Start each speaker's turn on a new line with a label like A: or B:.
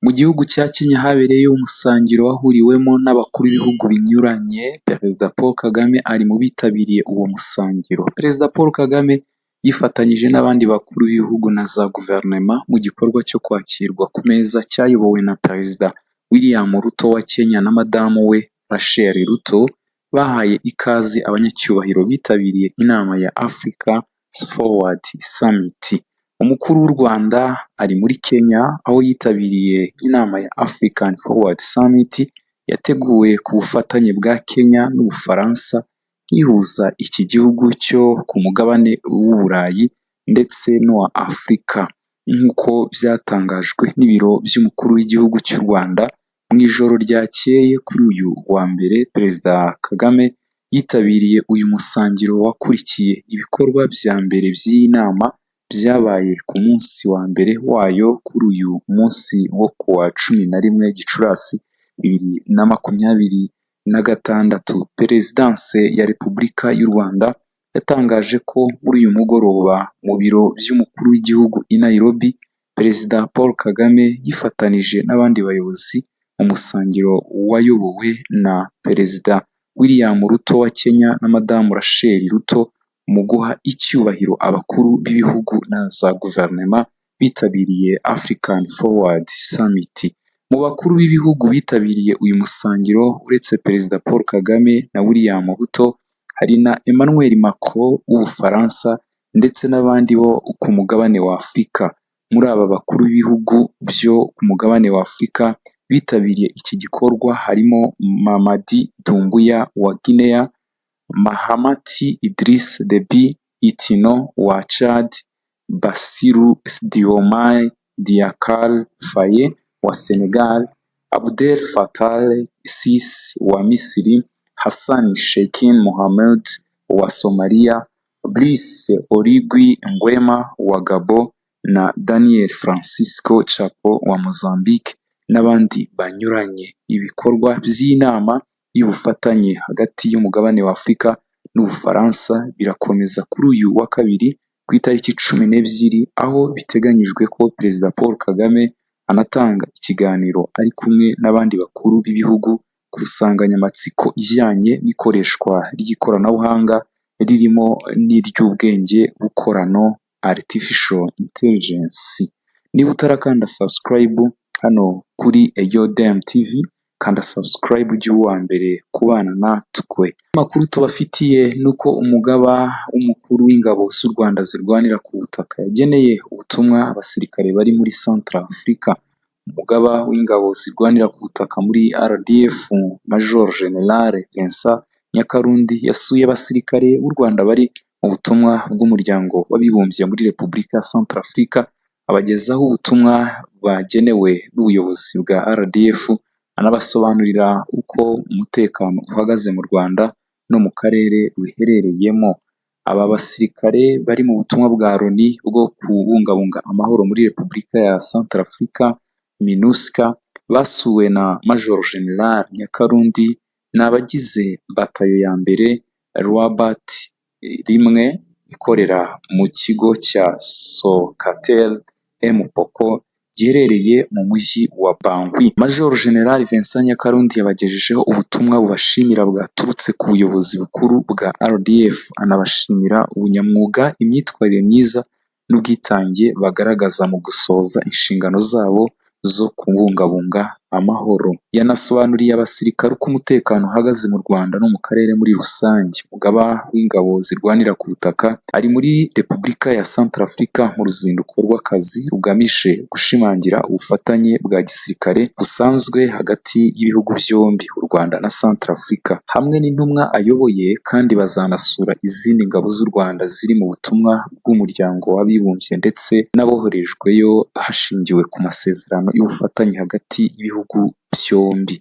A: Mu gihugu cya Kenya habereye umusangiro wahuriwemo n'abakuru b'ibihugu binyuranye, Perezida Paul Kagame ari mu bitabiriye uwo musangiro. Perezida Paul Kagame yifatanyije n'abandi bakuru b'ibihugu na za guverinoma mu gikorwa cyo kwakirwa ku meza cyayobowe na Perezida William Ruto wa Kenya na madamu we Rachel Ruto, bahaye ikaze abanyacyubahiro bitabiriye inama ya Africa Forward Summit. Umukuru w'u Rwanda ari muri Kenya aho yitabiriye inama ya African Forward Summit yateguwe ku bufatanye bwa Kenya n'Ubufaransa, ihuza iki gihugu cyo ku mugabane w'Uburayi ndetse n'uwa Afurika, nk'uko byatangajwe n'ibiro by'umukuru w'igihugu cy'u Rwanda. Mu ijoro ryakeye kuri uyu wa mbere, Perezida Kagame yitabiriye uyu musangiro wakurikiye ibikorwa bya mbere by'iyi nama byabaye ku munsi wa mbere wayo kuri uyu munsi wo ku wa 11 Gicurasi 2026. Perezidanse ya Repubulika y'u Rwanda yatangaje ko muri uyu mugoroba mu biro by'umukuru w'igihugu i Nairobi, Perezida Paul Kagame yifatanije n'abandi bayobozi mu musangiro wayobowe na Perezida William Ruto wa Kenya na madamu Rachel Ruto mu guha icyubahiro abakuru b'ibihugu na za guverinoma bitabiriye African Forward Summit. Mu bakuru b'ibihugu bitabiriye uyu musangiro uretse Perezida Paul Kagame na William Ruto, hari na Emmanuel Macron w'Ubufaransa ndetse n'abandi bo ku mugabane wa Afurika. Muri aba bakuru b'ibihugu byo ku mugabane wa Afurika bitabiriye iki gikorwa harimo Mamadi Doumbouya wa Guinea, Mahamat Idriss Déby Itno wa Chad, Bassirou Diomaye Diakhar Faye wa Senegal, Abdel Fattah el-Sisi wa Misiri, Hassan Sheikh Mohamud wa Somalia, Brice Oligui Nguema wa Gabon na Daniel Francisco Chapo wa Mozambique n'abandi banyuranye. Ibikorwa by'inama y'ubufatanye hagati y'umugabane wa Afurika n'Ubufaransa birakomeza kuri uyu wa kabiri ku itariki 12, aho biteganyijwe ko Perezida Paul Kagame anatanga ikiganiro ari kumwe n'abandi bakuru b'ibihugu ku nsanganyamatsiko ijyanye n'ikoreshwa ry'ikoranabuhanga ririmo n'iry'ubwenge bukorano Artificial Intelligence. Niba utarakanda subscribe hano kuri EYODEM TV, kanda subscribe ujye uwa mbere kubana natwe. Amakuru tubafitiye nuko umugaba w'umukuru w'ingabo z'u Rwanda zirwanira ku butaka yageneye ubutumwa abasirikare bari muri Central Africa. Umugaba w'ingabo zirwanira ku butaka muri RDF Major General Vincent Nyakarundi yasuye abasirikare b'u Rwanda bari mu butumwa bw'umuryango w'abibumbye muri Repubulika ya Central Africa, abagezaho ubutumwa bagenewe n'ubuyobozi bwa RDF, anabasobanurira uko umutekano uhagaze mu Rwanda no mu karere ruherereyemo. Aba basirikare bari mu butumwa bwa Loni bwo kubungabunga amahoro muri Repubulika ya Central Africa MINUSCA basuwe na Major General Nyakarundi n'abagize batayo ya mbere Robert rimwe ikorera mu kigo cya Socatel Mpoko giherereye mu mujyi wa Bangui. Major General Vincent Nyakarundi yabagejejeho ubutumwa bubashimira bwaturutse ku buyobozi bukuru bwa RDF, anabashimira ubunyamwuga, imyitwarire myiza n'ubwitange bagaragaza mu gusohoza inshingano zabo zo kubungabunga amahoro. Yanasobanuriye abasirikare uko umutekano uhagaze mu Rwanda no mu karere muri rusange. Umugaba w'ingabo zirwanira ku butaka ari muri Repubulika ya Central Africa mu ruzinduko rw'akazi rugamije gushimangira ubufatanye bwa gisirikare busanzwe hagati y'ibihugu byombi, u Rwanda na Central Africa, hamwe n'intumwa ayoboye, kandi bazanasura izindi ngabo z'u Rwanda ziri mu butumwa bw'umuryango w'abibumbye ndetse n'aboherejweyo hashingiwe ku masezerano y'ubufatanye hagati y'ibihugu byombi.